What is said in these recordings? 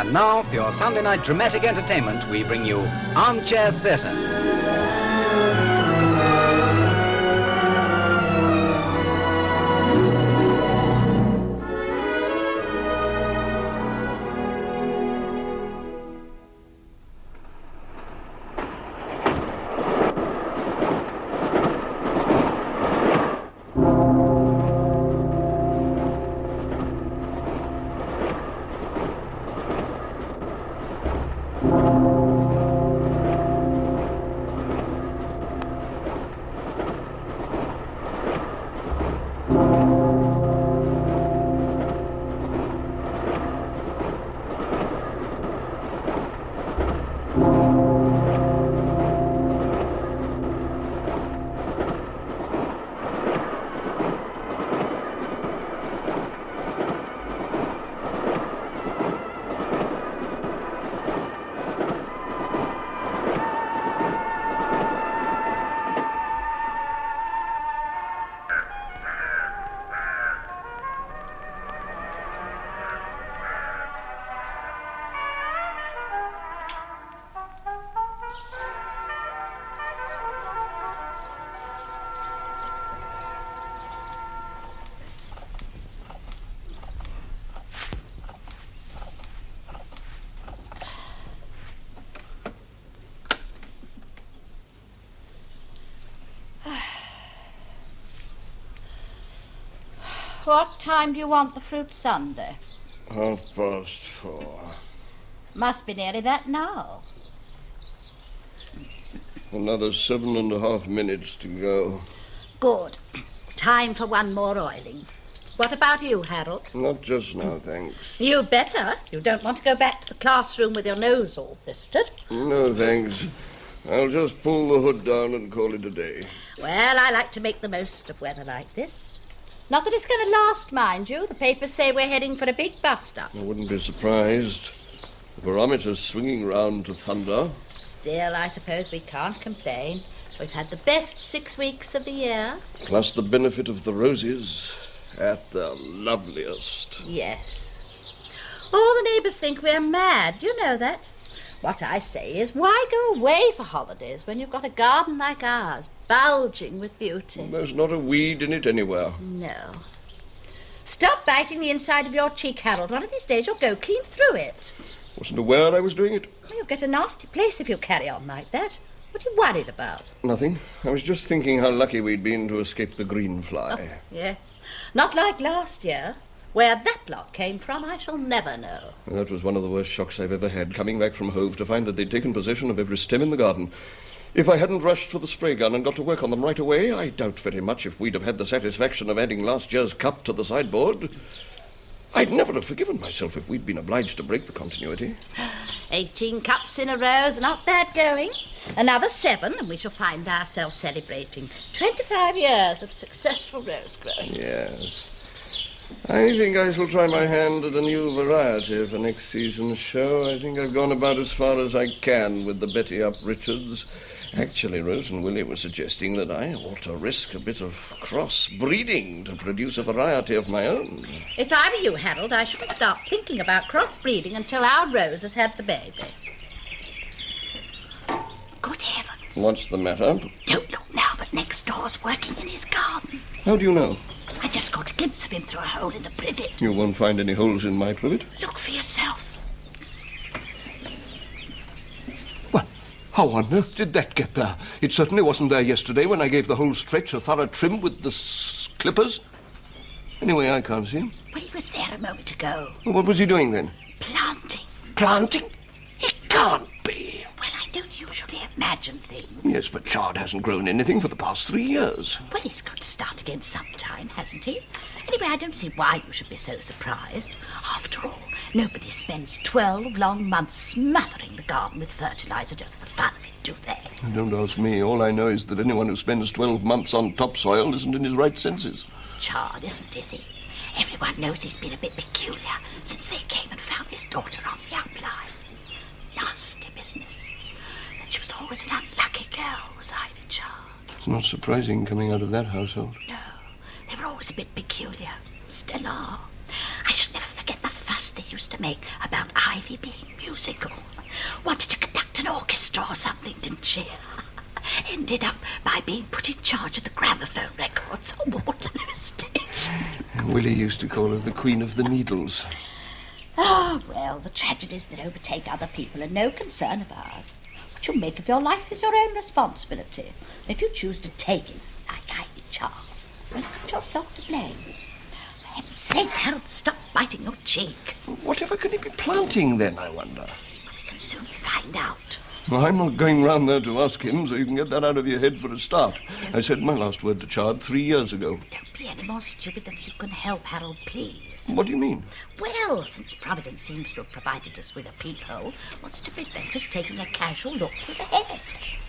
And now, for your Sunday night dramatic entertainment, we bring you Armchair Theatre. What time do you want the fruit sundae? 4:30. Must be nearly that now. Another 7.5 minutes to go. Good. Time for one more oiling. What about you, Harold? Not just now, thanks. You better. You don't want to go back to the classroom with your nose all blistered. No, thanks. I'll just pull the hood down and call it a day. Well, I like to make the most of weather like this. Not that it's going to last, mind you. The papers say we're heading for a big bust-up. I wouldn't be surprised. The barometer's swinging round to thunder. Still, I suppose we can't complain. We've had the best 6 weeks of the year. Plus the benefit of the roses at their loveliest. Yes. All the neighbours think we're mad. Do you know that? What I say is, why go away for holidays when you've got a garden like ours, bulging with beauty? There's not a weed in it anywhere. No. Stop biting the inside of your cheek, Harold. One of these days you'll go clean through it. Wasn't aware I was doing it. Well, you'll get a nasty place if you carry on like that. What are you worried about? Nothing. I was just thinking how lucky we'd been to escape the green fly. Oh, yes. Not like last year. Where that lot came from, I shall never know. That was one of the worst shocks I've ever had, coming back from Hove to find that they'd taken possession of every stem in the garden. If I hadn't rushed for the spray gun and got to work on them right away, I doubt very much if we'd have had the satisfaction of adding last year's cup to the sideboard. I'd never have forgiven myself if we'd been obliged to break the continuity. 18 cups in a row is not bad going. Another 7, and we shall find ourselves celebrating 25 years of successful rose growing. Yes. I think I shall try my hand at a new variety for next season's show. I think I've gone about as far as I can with the Betty Up Richards. Actually, Rose and Willie were suggesting that I ought to risk a bit of cross-breeding to produce a variety of my own. If I were you, Harold, I shouldn't start thinking about cross-breeding until our Rose has had the baby. Good heavens. What's the matter? Don't look now, but next door's working in his garden. How do you know? I just got a glimpse of him through a hole in the privet. You won't find any holes in my privet. Look for yourself. Well, how on earth did that get there? It certainly wasn't there yesterday when I gave the whole stretch a thorough trim with the clippers. Anyway, I can't see him. Well, he was there a moment ago. What was he doing then? Planting. Planting? It can't be. Well, I don't usually imagine things. Yes, but Chard hasn't grown anything for the past 3 years. Well, he's got to start again sometime, hasn't he? Anyway, I don't see why you should be so surprised. After all, nobody spends 12 long months smothering the garden with fertilizer just for the fun of it, do they? Don't ask me. All I know is that anyone who spends 12 months on topsoil isn't in his right senses. Chard isn't, is he? Everyone knows he's been a bit peculiar since they came and found his daughter on the upline. Nasty business. And she was always an unlucky girl, was Ivy Chard. It's not surprising coming out of that household. No, they were always a bit peculiar. Still are. I shall never forget the fuss they used to make about Ivy being musical. Wanted to conduct an orchestra or something, didn't she? Ended up by being put in charge of the gramophone records on Waterloo Station. Willie used to call her the Queen of the Needles. Ah, well, the tragedies that overtake other people are no concern of ours. What you make of your life is your own responsibility. If you choose to take it, like I did, Charles, then put yourself to blame. For heaven's sake, Harold, stop biting your cheek. Whatever could he be planting then, I wonder? We can soon find out. Well, I'm not going round there to ask him, so you can get that out of your head for a start. I said my last word to Chard 3 years ago. Don't be any more stupid than you can help, Harold, please. What do you mean? Well, since Providence seems to have provided us with a peephole, what's to prevent us taking a casual look through the hedge?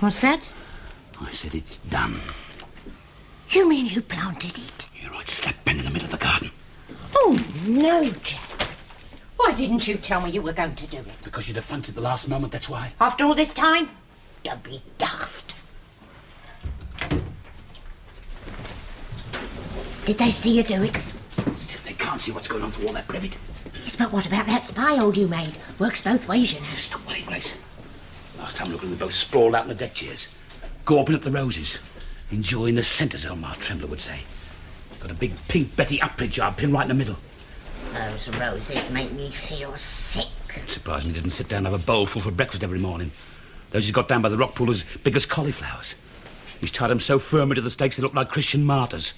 What's that? I said it's done. You mean you planted it? You're right slap bang in the middle of the garden. Oh, no, Jack. Why didn't you tell me you were going to do it? Because you'd have funked at the last moment, that's why. After all this time? Don't be daft. Did they see you do it? Still, they can't see what's going on through all that privet. Yes, but what about that spy hole you made? Works both ways, you know. Stop worrying, Grace. Last time, look, we were both sprawled out in the deck chairs, gawping at the roses, enjoying the scent, as old Ma Trembler would say. Got a big pink Betty Uppridge jar pinned right in the middle. Those roses make me feel sick. Surprised me didn't sit down and have a bowl full for breakfast every morning. Those he's got down by the rock pool as big as cauliflowers. He's tied them so firmly to the stakes they look like Christian martyrs.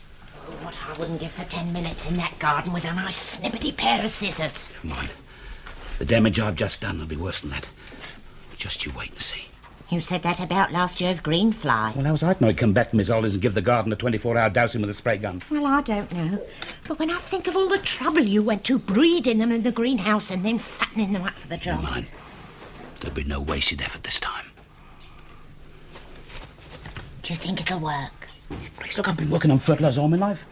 Oh, what I wouldn't give for 10 minutes in that garden with a nice snippety pair of scissors. Come on. The damage I've just done will be worse than that. Just you wait and see. You said that about last year's green fly. Well, how was I to know he'd come back from his holidays and give the garden a 24-hour dousing with a spray gun? Well, I don't know. But when I think of all the trouble you went to breeding them in the greenhouse and then fattening them up for the job. Mine. There'll be no wasted effort this time. Do you think it'll work? Please, look, I've been working on fertiliser all my life.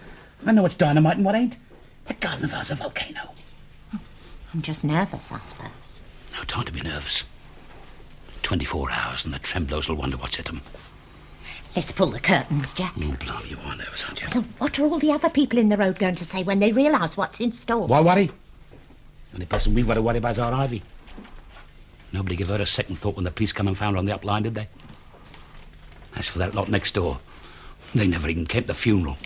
I know what's dynamite and what ain't. That garden of ours is a volcano. I'm just nervous, I suppose. No time to be nervous. 24 hours and the Tremblows will wonder what's hit them. Let's pull the curtains, Jack. Oh, blimey, you are nervous, aren't you? Well, what are all the other people in the road going to say when they realise what's in store? Why worry? The only person we've got to worry about is our Ivy. Nobody gave her a second thought when the police come and found her on the up line, did they? As for that lot next door, they never even came to the funeral.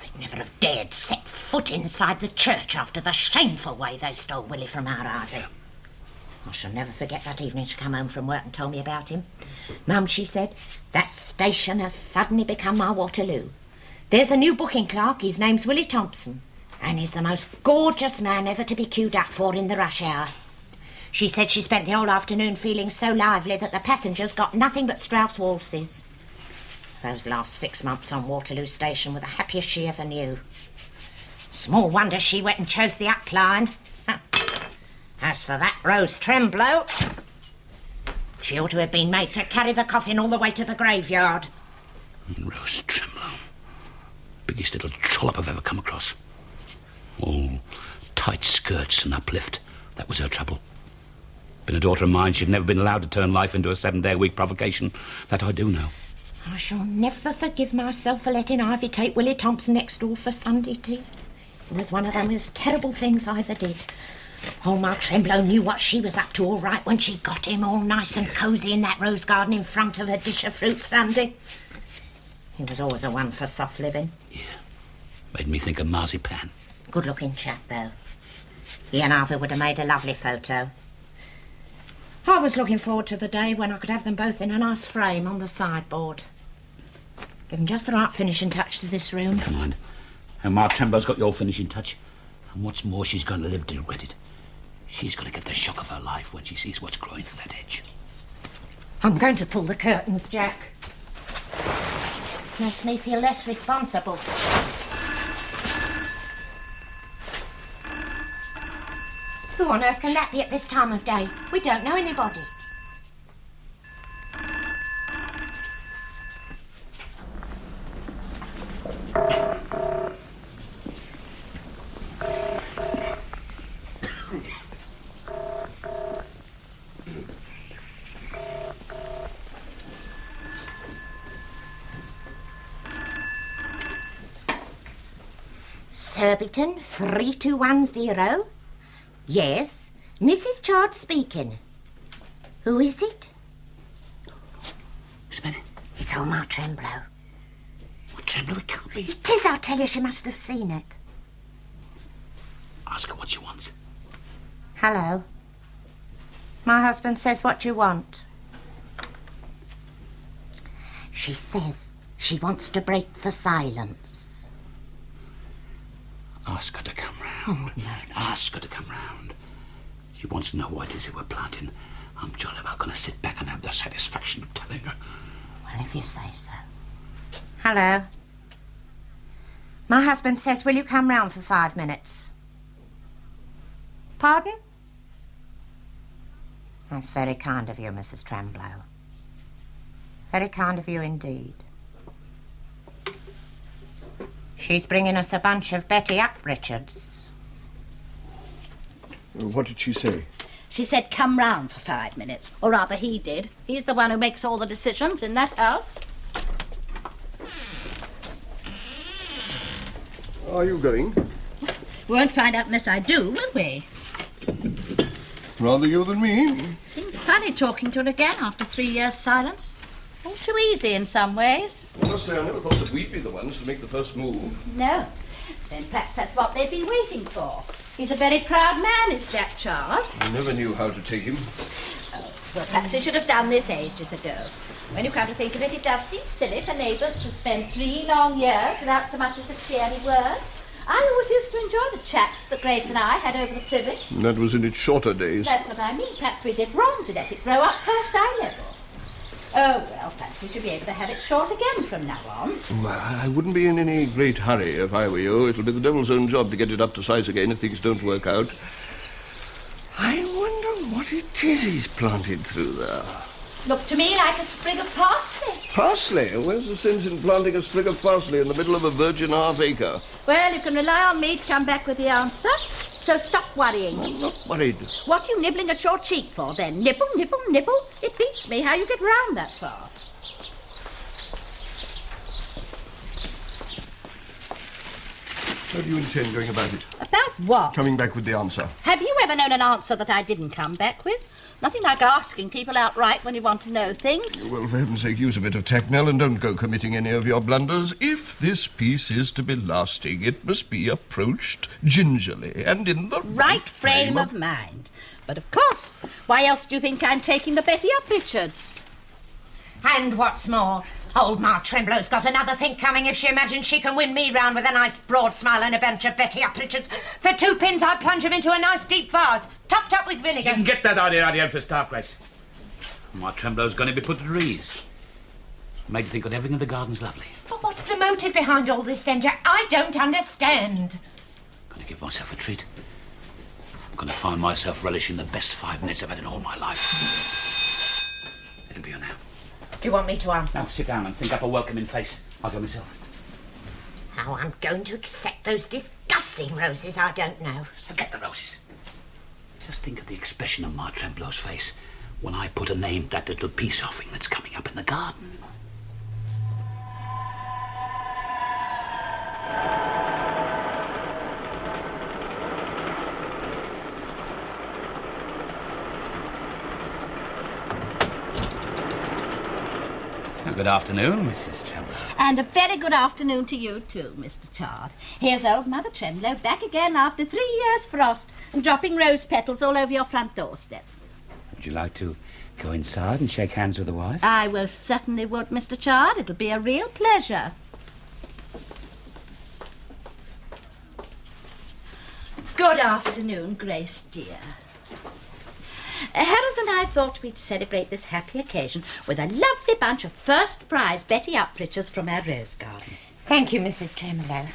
They'd never have dared set foot inside the church after the shameful way they stole Willie from our Ivy. I shall never forget that evening she came home from work and told me about him. Mum, she said, that station has suddenly become my Waterloo. There's a new booking clerk, his name's Willie Thompson, and he's the most gorgeous man ever to be queued up for in the rush hour. She said she spent the whole afternoon feeling so lively that the passengers got nothing but Strauss waltzes. Those last 6 months on Waterloo Station were the happiest she ever knew. Small wonder she went and chose the up line. As for that Rose Tremblow, she ought to have been made to carry the coffin all the way to the graveyard. Rose Tremblow. Biggest little trollop I've ever come across. All tight skirts and uplift. That was her trouble. Been a daughter of mine, she'd never been allowed to turn life into a 7-day-a-week provocation. That I do know. I shall never forgive myself for letting Ivy take Willie Thompson next door for Sunday tea. It was one of the most terrible things I ever did. Old Ma Tremblow knew what she was up to all right when she got him all nice and cosy in that rose garden in front of her dish of fruit Sunday. He was always a one for soft living. Yeah. Made me think of marzipan. Good-looking chap, though. He and Ivy would have made a lovely photo. I was looking forward to the day when I could have them both in a nice frame on the sideboard. Give him just the right finishing touch to this room. Come on. And Ma Tremblow's got your finishing touch. And what's more, she's going to live to regret it. She's going to get the shock of her life when she sees what's growing through that edge. I'm going to pull the curtains, Jack. Makes me feel less responsible. Who on earth can that be at this time of day? We don't know anybody. Surbiton 3210? Yes, Mrs. Chards speaking. Who is it? Miss Bennet? It's old Ma Tremblow. What Tremblow? It can't be. It is, I'll tell you, she must have seen it. Ask her what she wants. Hello. My husband says what you want. She says she wants to break the silence. Ask her to come round. Oh, no. Ask her to come round. She wants to know what it is that we're planting. I'm jolly well going to sit back and have the satisfaction of telling her. Well, if you say so. Hello. My husband says, will you come round for 5 minutes? Pardon? That's very kind of you, Mrs. Tremblow. Very kind of you indeed. She's bringing us a bunch of Betty Up Richards. What did she say? She said come round for 5 minutes. Or rather, he did. He's the one who makes all the decisions in that house. Are you going? We won't find out unless I do, will we? Rather you than me. Seemed funny talking to her again after 3 years' silence. All too easy in some ways. I must say, I never thought that we'd be the ones to make the first move. No. Then perhaps that's what they've been waiting for. He's a very proud man, is Jack Chard. I never knew how to take him. Oh, well, perhaps he should have done this ages ago. When you come to think of it, it does seem silly for neighbours to spend 3 long years without so much as a cheery word. I always used to enjoy the chats that Grace and I had over the privet. That was in its shorter days. That's what I mean. Perhaps we did wrong to let it grow up past eye level. Oh, well, perhaps we should be able to have it short again from now on. Well, I wouldn't be in any great hurry if I were you. It'll be the devil's own job to get it up to size again if things don't work out. I wonder what it is he's planted through there. Looked to me like a sprig of parsley. Parsley? Where's the sense in planting a sprig of parsley in the middle of a virgin half-acre? Well, you can rely on me to come back with the answer. So stop worrying. I'm not worried. What are you nibbling at your cheek for, then? Nibble, nibble, nibble? It beats me how you get round that far. How do you intend going about it? About what? Coming back with the answer. Have you ever known an answer that I didn't come back with? Nothing like asking people outright when you want to know things. Well, for heaven's sake, use a bit of tact, Nell, and don't go committing any of your blunders. If this peace is to be lasting, it must be approached gingerly and in the Right frame of mind. But of course, why else do you think I'm taking the Betty Up Richards? And what's more, old Ma Tremblow's got another think coming if she imagines she can win me round with a nice broad smile and a bunch of Betty Up Richards. For 2 pins, I'd plunge him into a nice deep vase, topped up with vinegar. You can get that idea out of your head for a start, Grace. My Tremblow's going to be put at ease. Made to think that everything in the garden's lovely. But what's the motive behind all this then, Jack? I don't understand. Going to give myself a treat. I'm going to find myself relishing the best 5 minutes I've had in all my life. It'll be on now. Do you want me to answer? Now, sit down and think up a welcoming face. I'll go myself. How I'm going to accept those disgusting roses, I don't know. Just forget the roses. Just think of the expression on Ma Tremblow's face when I put a name to that little peace offering that's coming up in the garden. Good afternoon, Mrs. Tremblow. And a very good afternoon to you too, Mr. Chard. Here's old Mother Tremblow back again after 3 years' frost and dropping rose petals all over your front doorstep. Would you like to go inside and shake hands with the wife? I will certainly would, Mr. Chard. It'll be a real pleasure. Good afternoon, Grace, dear. Harold and I thought we'd celebrate this happy occasion with a lovely bunch of first prize Betty Uprichers from our rose garden. Thank you, Mrs. Tremblows.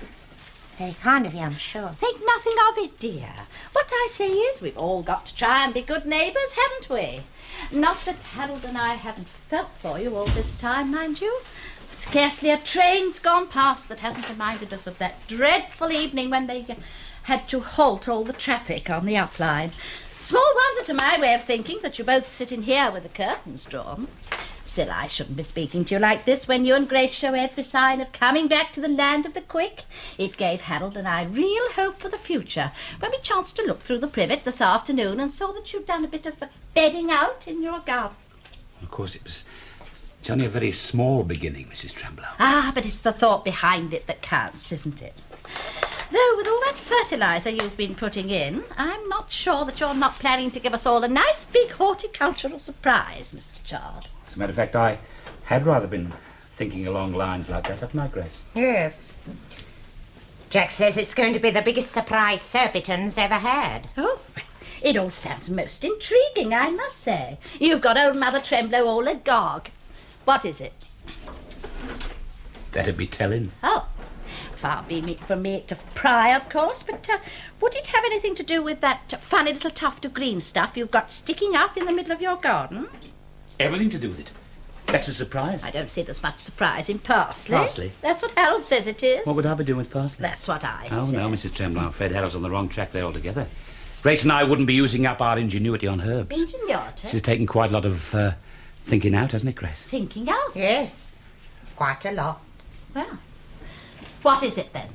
Very kind of you, I'm sure. Think nothing of it, dear. What I say is we've all got to try and be good neighbours, haven't we? Not that Harold and I haven't felt for you all this time, mind you. Scarcely a train's gone past that hasn't reminded us of that dreadful evening when they had to halt all the traffic on the upline. Small wonder to my way of thinking that you're both sitting here with the curtains drawn. Still, I shouldn't be speaking to you like this when you and Grace show every sign of coming back to the land of the quick. It gave Harold and I real hope for the future when we chanced to look through the privet this afternoon and saw that you'd done a bit of bedding out in your garden. Of course, it's only a very small beginning, Mrs. Tremblows. Ah, but it's the thought behind it that counts, isn't it? Though with all that fertiliser you've been putting in, I'm not sure that you're not planning to give us all a nice big horticultural surprise, Mr. Chard. As a matter of fact, I had rather been thinking along lines like that, hadn't I, Grace? Yes. Jack says it's going to be the biggest surprise Surbiton's ever had. Oh, it all sounds most intriguing, I must say. You've got old Mother Tremblows all agog. What is it? That'd be telling. Oh, far be it from me to pry, of course, but would it have anything to do with that funny little tuft of green stuff you've got sticking up in the middle of your garden? Everything to do with it. That's a surprise. I don't see there's much surprise in parsley. Parsley? That's what Harold says it is. What would I be doing with parsley? That's what I Oh, say. no, Mrs. Tremblows, I'm afraid Harold's on the wrong track there altogether. Grace and I wouldn't be using up our ingenuity on herbs. Ingenuity? This has taken quite a lot of thinking out, hasn't it, Grace? Thinking out? Yes. Quite a lot. Well, what is it then?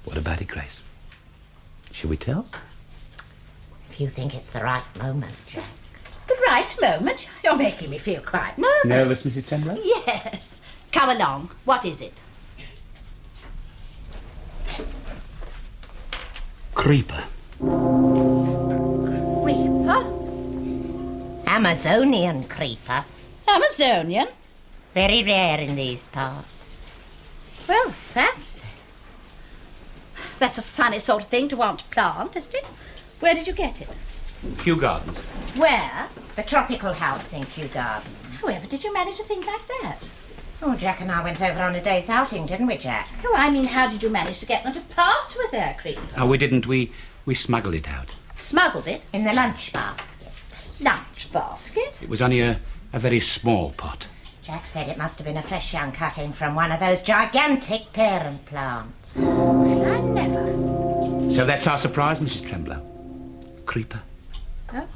What about it, Grace? Shall we tell? If you think it's the right moment, Jack. The right moment? You're making me feel quite nervous. Nervous, Mrs. Tremblows? Yes. Come along. What is it? Creeper. Creeper? Amazonian creeper. Amazonian? Very rare in these parts. Well, fancy. That's a funny sort of thing to want to plant, isn't it? Where did you get it? Kew Gardens. Where? The tropical house in Kew Garden. However did you manage to think like that? Oh, Jack and I went over on a day's outing, didn't we, Jack? Oh, I mean, how did you manage to get them to part with their creeper? Oh, we didn't. We smuggled it out. Smuggled it? In the lunch basket. Lunch basket? It was only a very small pot. Jack said it must have been a fresh young cutting from one of those gigantic parent plants. Well, I never. So that's our surprise, Mrs. Tremblows. Creeper. Oh.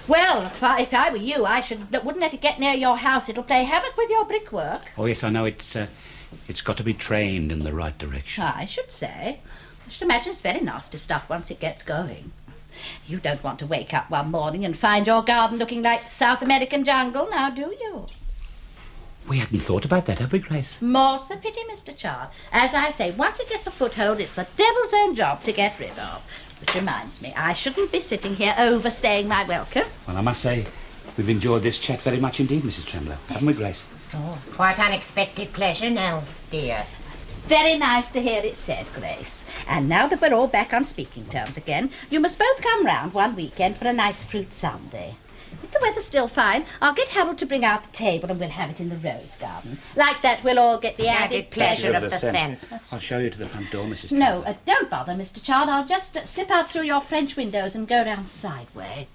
Well, if I were you, wouldn't let it get near your house. It'll play havoc with your brickwork. Oh, yes, I know. It's got to be trained in the right direction. I should say. I should imagine it's very nasty stuff once it gets going. You don't want to wake up one morning and find your garden looking like the South American jungle, now do you? We hadn't thought about that, have we, Grace? More's the pity, Mr. Chard. As I say, once it gets a foothold, it's the devil's own job to get rid of. Which reminds me, I shouldn't be sitting here overstaying my welcome. Well, I must say, we've enjoyed this chat very much indeed, Mrs. Tremblows. Haven't we, Grace? Oh, quite unexpected pleasure now, dear. Very nice to hear it said, Grace. And now that we're all back on speaking terms again, you must both come round one weekend for a nice fruit sundae. If the weather's still fine, I'll get Harold to bring out the table and we'll have it in the rose garden. Like that, we'll all get the added pleasure of the scent. I'll show you to the front door, Mrs. No, Tremblows. don't bother, Mr. Chard. I'll just slip out through your French windows and go down the side way.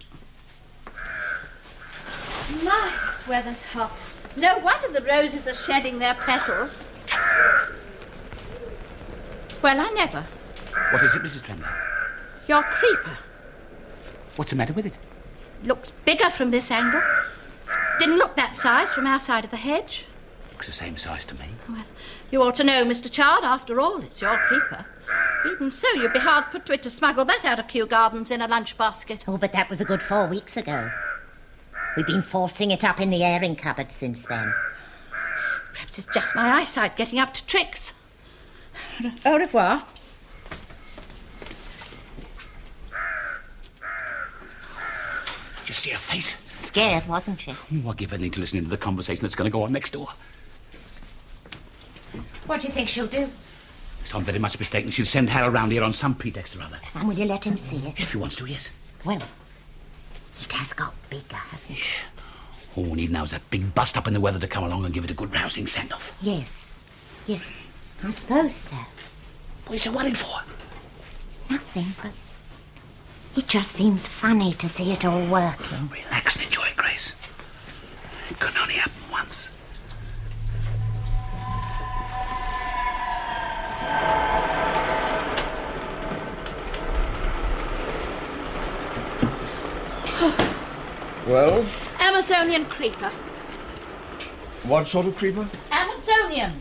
My, this weather's hot. No wonder the roses are shedding their petals. Well, I never. What is it, Mrs. Tremblows? Your creeper What's the matter with it? looks bigger from this angle. Didn't look that size from our side of the hedge. Looks the same size to me. Well, you ought to know, Mr. Chard. After all, it's your creeper. Even so, you'd be hard put to it to smuggle that out of Kew Gardens in a lunch basket. Oh, but that was a good 4 weeks ago. We've been forcing it up in the airing cupboard since then. Perhaps it's just my eyesight getting up to tricks. Au revoir. Did you see her face? Scared, wasn't she? Oh, I'll give anything to listen into the conversation that's going to go on next door. What do you think she'll do? So I'm very much mistaken. She'll send Hal around here on some pretext or other. And will you let him see it? If he wants to, yes. Well, it has got bigger, hasn't it? All we need now is that big bust up in the weather to come along and give it a good rousing send-off. Yes. Yes, I suppose so. What are you so worried for? Nothing, but it just seems funny to see it all working. Relax and enjoy it, Grace. It can only happen once. Well, Amazonian creeper. what sort of creeper? Amazonian.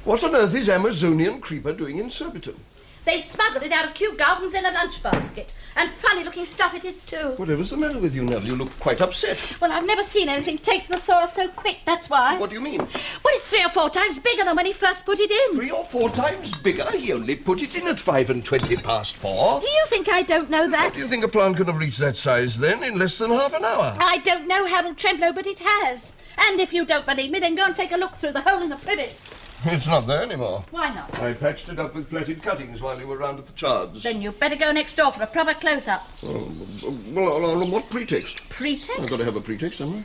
What on earth is Amazonian creeper doing in Surbiton? They smuggled it out of Kew Gardens in a lunch basket. And funny-looking stuff it is, too. Whatever's the matter with you, Nell? You look quite upset. Well, I've never seen anything take to the soil so quick, that's why. What do you mean? Well, it's 3 or 4 times bigger than when he first put it in. 3 or 4 times bigger? He only put it in at 5 and 20 past 4. Do you think I don't know that? Do you think a plant could have reached that size then in less than half an hour? I don't know, Harold Tremblow, but it has. And if you don't believe me, then go and take a look through the hole in the privet. It's not there anymore. Why not? I patched it up with plaited cuttings while you were round at the Chards. Then you'd better go next door for a proper close-up. Well, on what pretext? Pretext? I've got to have a pretext, haven't I?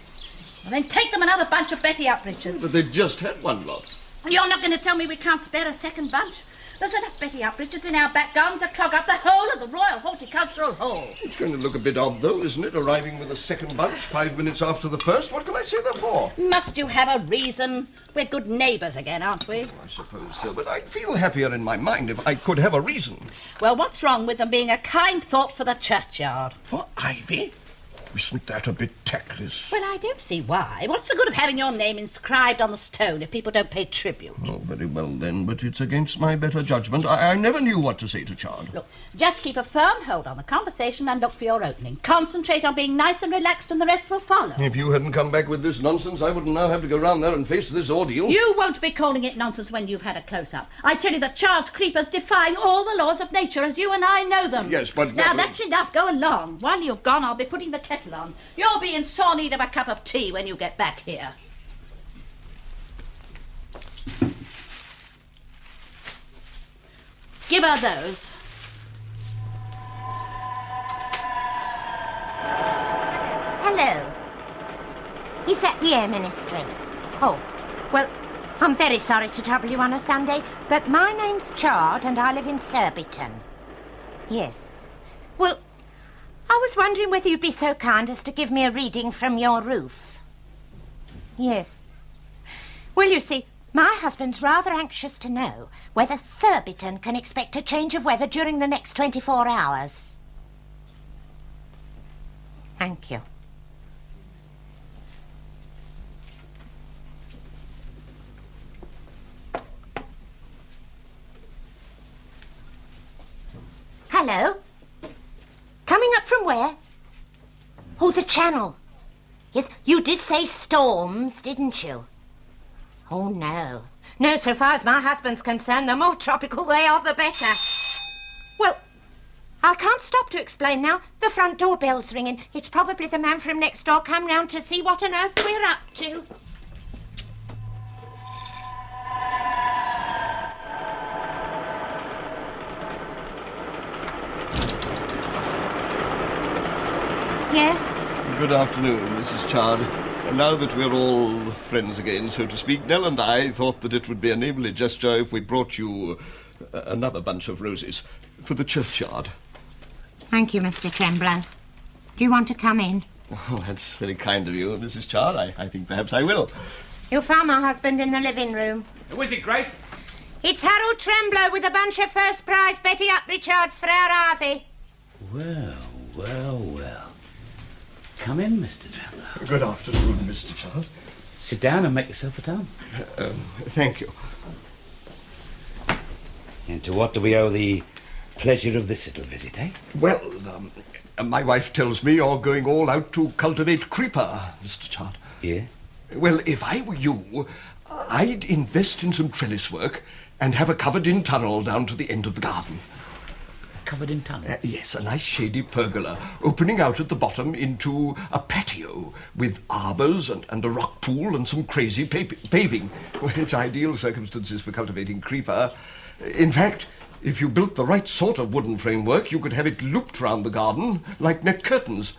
Well, then take them another bunch of Betty Up, Richards. But they've just had one lot. You're not going to tell me we can't spare a second bunch? There's enough Betty Up, Richards, in our back garden to clog up the whole of the Royal Horticultural Hall. It's going to look a bit odd, though, isn't it? Arriving with a second bunch 5 minutes after the first. What can I say that for? Must you have a reason? We're good neighbours again, aren't we? I suppose so, but I'd feel happier in my mind if I could have a reason. Well, what's wrong with them being a kind thought for the churchyard? For ivy? Isn't that a bit tactless? Well, I don't see why. What's the good of having your name inscribed on the stone if people don't pay tribute? Oh, very well then, but it's against my better judgment. I never knew what to say to Chard. Look, just keep a firm hold on the conversation and look for your opening. Concentrate on being nice and relaxed and the rest will follow. If you hadn't come back with this nonsense, I wouldn't now have to go round there and face this ordeal. You won't be calling it nonsense when you've had a close-up. I tell you that Chards creepers defying all the laws of nature as you and I know them. Yes, but... Now, that's enough. Go along. While you've gone, I'll be putting the kettle on. You'll be in sore need of a cup of tea when you get back here. Give her those. Hello. Is that the Air Ministry? Oh, well, I'm very sorry to trouble you on a Sunday, but my name's Chard and I live in Surbiton. Yes. Well, I was wondering whether you'd be so kind as to give me a reading from your roof. Yes. Well, you see, my husband's rather anxious to know whether Surbiton can expect a change of weather during the next 24 hours. Thank you. Hello? Coming up from where? Oh, the Channel. Yes, you did say storms, didn't you? Oh, no. No, so far as my husband's concerned, the more tropical they are, the better. Well, I can't stop to explain now. The front door bell's ringing. It's probably the man from next door come round to see what on earth we're up to. Yes? Good afternoon, Mrs. Chard. Now that we're all friends again, so to speak, Nell and I thought that it would be a neighbourly gesture if we brought you another bunch of roses for the churchyard. Thank you, Mr. Tremblows. Do you want to come in? Oh, that's very kind of you, Mrs. Chard. I think perhaps I will. You'll find my husband in the living room. Who is it, Grace? It's Harold Tremblows with a bunch of first prize Betty Up Chards for our Ivy. Well, well, well. Come in, Mr. Tremblows. Good afternoon, Mr. Chard. Sit down and make yourself at home. Thank you. And to what do we owe the pleasure of this little visit, eh? Well, my wife tells me you're going all out to cultivate creeper, Mr. Chard. Yeah? Well, if I were you, I'd invest in some trellis work and have a covered-in tunnel down to the end of the garden. covered in tongue? Yes, a nice shady pergola, opening out at the bottom into a patio with arbours and a rock pool and some crazy paving. Well, it's ideal circumstances for cultivating creeper. In fact, if you built the right sort of wooden framework, you could have it looped round the garden like net curtains.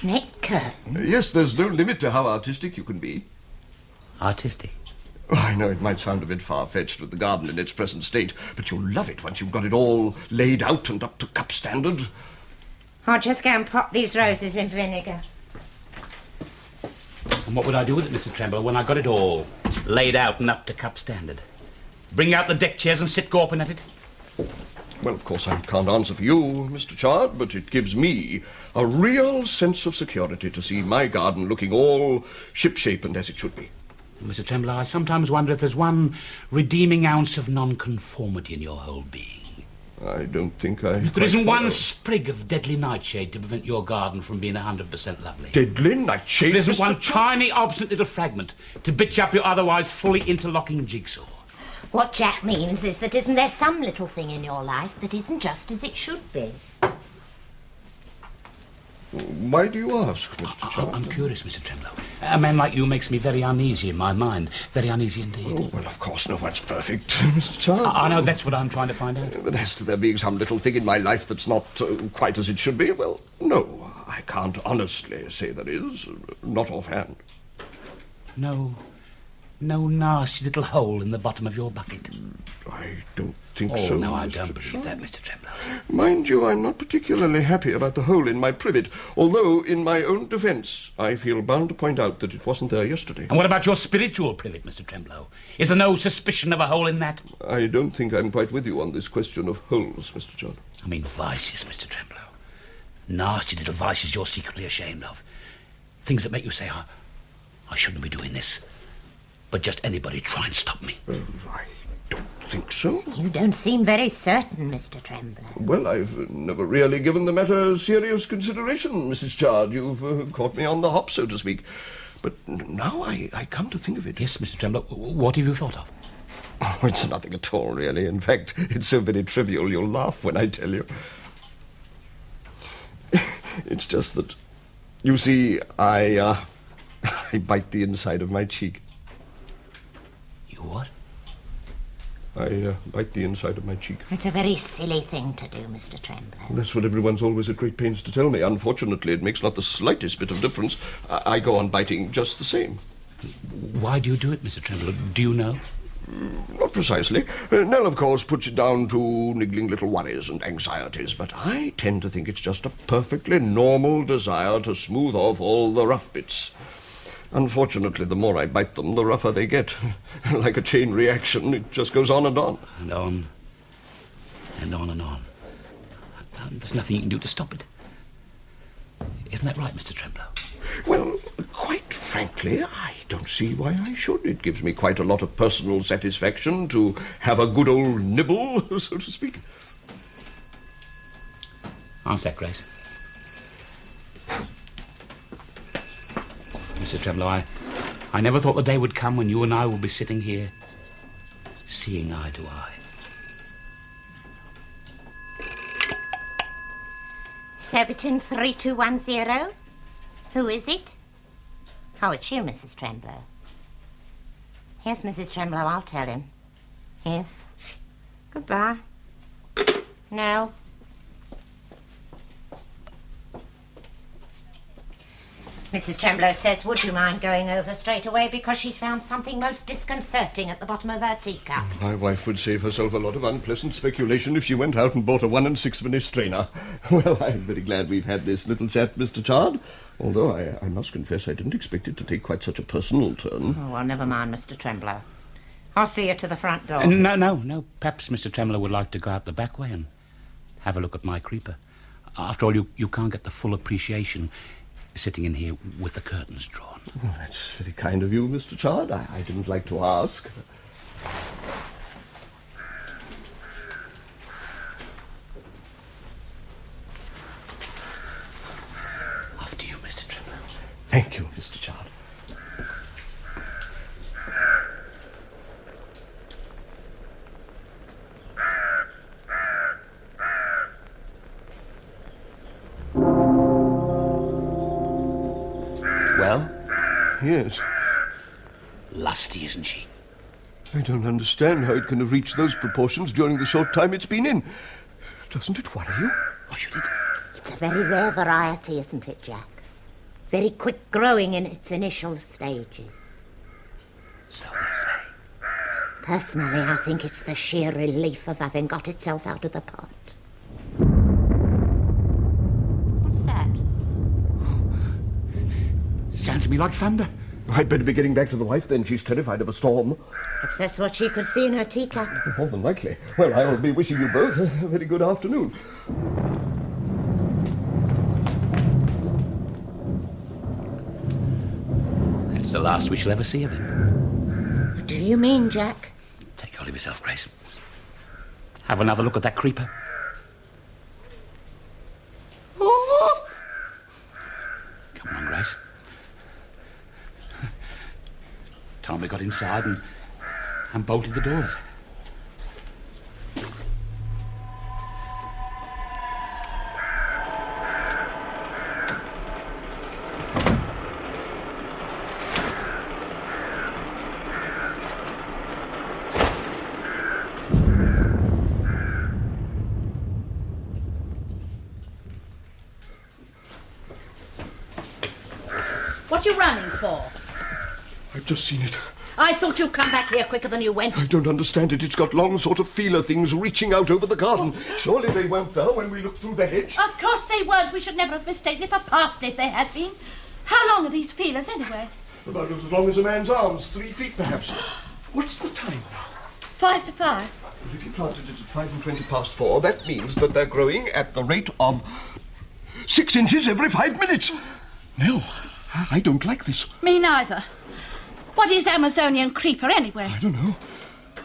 Net curtain? Yes, there's no limit to how artistic you can be. Artistic? Oh, I know it might sound a bit far-fetched with the garden in its present state, but you'll love it once you've got it all laid out and up to cup standard. I'll just go and pop these roses in vinegar. And what would I do with it, Mr. Tremble, when I got it all laid out and up to cup standard? Bring out the deck chairs and sit gawping at it? Well, of course, I can't answer for you, Mr. Chard, but it gives me a real sense of security to see my garden looking all shipshape and as it should be. Mr. Tremble, I sometimes wonder if there's one redeeming ounce of nonconformity in your whole being. I don't think I... There isn't one sprig of deadly nightshade to prevent your garden from being 100% lovely. Deadly nightshade, There isn't Mr. one Chard? tiny, obstinate little fragment to bitch up your otherwise fully interlocking jigsaw. What Jack means is that isn't there some little thing in your life that isn't just as it should be? Why do you ask, Mr. Chard? I'm curious, Mr. Tremble. A man like you makes me very uneasy in my mind. Very uneasy indeed. Oh, well, of course, no one's perfect, Mr. Chard. I know that's what I'm trying to find out. But as to there being some little thing in my life that's not quite as it should be, well, no, I can't honestly say there is. Not offhand. No nasty little hole in the bottom of your bucket. I don't think Oh, so, no, I Mr. don't believe Chard. that, Mr. Tremble. Mind you, I'm not particularly happy about the hole in my privet, although, in my own defence, I feel bound to point out that it wasn't there yesterday. And what about your spiritual privet, Mr. Tremblow? Is there no suspicion of a hole in that? I don't think I'm quite with you on this question of holes, Mr. Chard. I mean vices, Mr. Tremblow. Nasty little vices you're secretly ashamed of. Things that make you say, I shouldn't be doing this. But just anybody try and stop me. I don't think so. You don't seem very certain, Mr. Trembler. Well, I've never really given the matter serious consideration, Mrs. Chard. You've caught me on the hop, so to speak. But now I come to think of it. Yes, Mr. Tremblow, what have you thought of? Oh, it's nothing at all, really. In fact, it's so very trivial you'll laugh when I tell you. It's just that, you see, I bite the inside of my cheek. You what? I bite the inside of my cheek. It's a very silly thing to do, Mr. Trembler. That's what everyone's always at great pains to tell me. Unfortunately, it makes not the slightest bit of difference. I go on biting just the same. Why do you do it, Mr. Tremblow? Do you know? Not precisely. Nell, of course, puts it down to niggling little worries and anxieties, but I tend to think it's just a perfectly normal desire to smooth off all the rough bits. Unfortunately, the more I bite them, the rougher they get. Like a chain reaction, it just goes on and on. And on. And on and on. And there's nothing you can do to stop it. Isn't that right, Mr. Tremblow? Well, quite frankly, I don't see why I should. It gives me quite a lot of personal satisfaction to have a good old nibble, so to speak. Answer that, Grace. Mr. Tremblow, I never thought the day would come when you and I will be sitting here, seeing eye to eye. Surbiton 3210? Who is it? Oh, it's you, Mrs. Tremblow. Yes, Mrs. Tremblow, I'll tell him. Yes. Goodbye. No. Mrs. Tremblow says, would you mind going over straight away because she's found something most disconcerting at the bottom of her teacup. My wife would save herself a lot of unpleasant speculation if she went out and bought a 1 6 strainer. Well, I'm very glad we've had this little chat, Mr. Chard, although I must confess I didn't expect it to take quite such a personal turn. Oh, well, never mind, Mr. Tremblow. I'll see you to the front door. No. Perhaps Mr. Tremblow would like to go out the back way and have a look at my creeper. After all, you can't get the full appreciation sitting in here with the curtains drawn. Oh, that's very kind of you, Mr. Chard. I didn't like to ask. After you, Mr. Tremblow. Thank you, Mr. Chard. Yes. Lusty, isn't she? I don't understand how it can have reached those proportions during the short time it's been in. Doesn't it worry you? Why should it? It's a very rare variety, isn't it, Jack? Very quick growing in its initial stages. So they say. Personally, I think it's the sheer relief of having got itself out of the pot. What's that? Sounds to me like thunder. I'd better be getting back to the wife then. She's terrified of a storm. Perhaps that's what she could see in her teacup. More than likely. Well, I'll be wishing you both a very good afternoon. It's the last we shall ever see of him. What do you mean, Jack? Take hold of yourself, Grace. Have another look at that creeper. Come on, Grace. Time we got inside and bolted the doors. What are you running for? I've just seen it. I thought you'd come back here quicker than you went. I don't understand it. It's got long sort of feeler things reaching out over the garden. Surely they weren't there when we looked through the hedge. Of course they weren't. We should never have mistaken it for parsley if they had been. How long are these feelers anyway? About as long as a man's arms, 3 feet perhaps. What's the time now? 5 to 5. But if you planted it at 5 and 20 past 4, that means that they're growing at the rate of 6 inches every 5 minutes. Nell, I don't like this. Me neither. What is Amazonian creeper anyway? I don't know.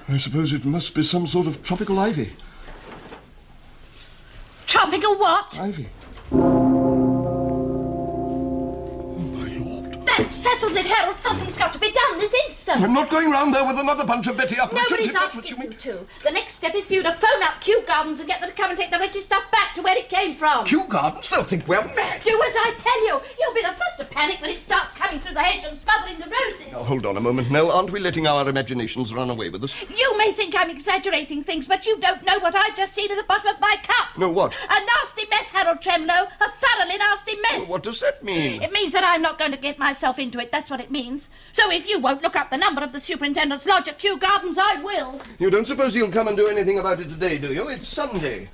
I suppose it must be some sort of tropical ivy. Tropical what? Ivy. That settles it, Harold. Something's got to be done this instant. I'm not going round there with another bunch of Betty up Richards, Nobody's if that's what asking you you mean. to. The next step is for you to phone up Kew Gardens and get them to come and take the wretched stuff back to where it came from. Kew Gardens? They'll think we're mad. Do as I tell you. You'll be the first to panic when it starts coming through the hedge and smothering the roses. Now, hold on a moment, Nell. Aren't we letting our imaginations run away with us? You may think I'm exaggerating things, but you don't know what I've just seen at the bottom of my cup. No, what? A nasty mess, Harold Tremblows. A thoroughly nasty mess. What does that mean? It means that I'm not going to get myself into it. That's what it means. So if you won't look up the number of the superintendent's lodge at Kew Gardens, I will. You don't suppose he'll come and do anything about it today, do you? It's Sunday.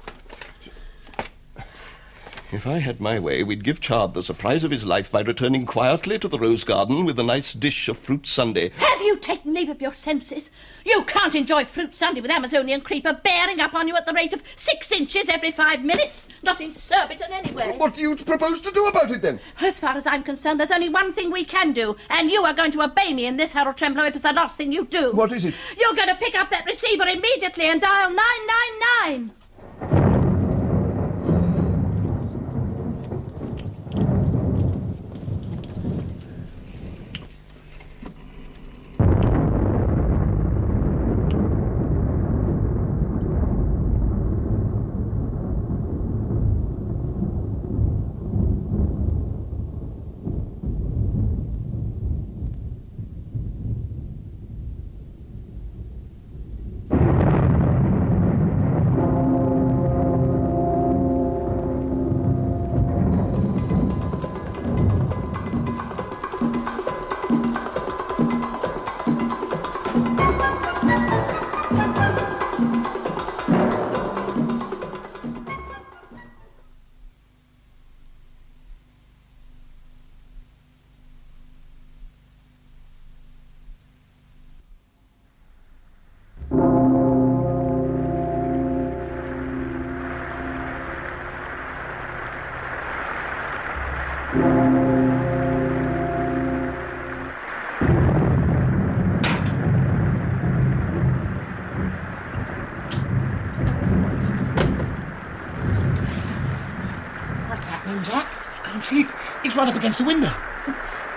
If I had my way, we'd give Chard the surprise of his life by returning quietly to the rose garden with a nice dish of fruit sundae. Have you taken leave of your senses? You can't enjoy fruit sundae with Amazonian creeper bearing up on you at the rate of 6 inches every 5 minutes. Not in Surbiton, anyway. What do you propose to do about it, then? As far as I'm concerned, there's only one thing we can do, and you are going to obey me in this, Harold Tremblows, if it's the last thing you do. What is it? You're going to pick up that receiver immediately and dial 999. See, it's right up against the window.